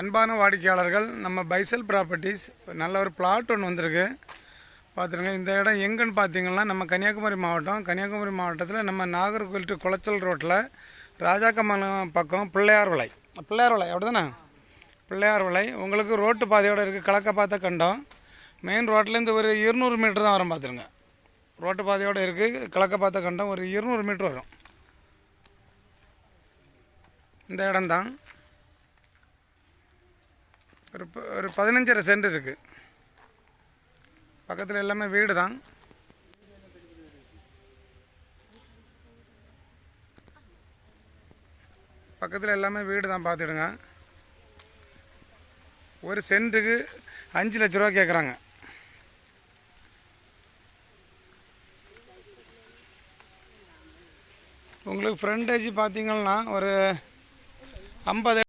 அன்பான வாடிக்கையாளர்கள், நம்ம பைசல் ப்ராப்பர்ட்டிஸ் நல்ல ஒரு பிளாட் ஒன்று வந்திருக்கு. பார்த்துருங்க. இந்த இடம் எங்கன்னு பார்த்தீங்கன்னா நம்ம கன்னியாகுமரி மாவட்டத்தில் நம்ம நாகர்கோவில் டு குளச்சல் ரோட்டில் ராஜாக்கமலம் பக்கம் பிள்ளையார் விளை அப்படி தானே? பிள்ளையார் விளை உங்களுக்கு ரோட்டு பாதையோடு இருக்குது. கிழக்க பார்த்த கண்டம். மெயின் ரோட்லேருந்து ஒரு 200 மீட்டர் தான் வரும். பார்த்துருங்க. ரோட்டு பாதையோடு இருக்குது. கிழக்க பார்த்த கண்டம் ஒரு 200 மீட்டர் வரும். இந்த இடம்தான் ஒரு 15.5 சென்ட் இருக்குது. பக்கத்தில் எல்லாமே வீடு தான். பார்த்துடுங்க. ஒரு சென்ட்டுக்கு 5 லட்ச ரூபா கேட்குறாங்க. உங்களுக்கு ஃப்ரண்டேஜ் பார்த்தீங்கன்னா ஒரு 50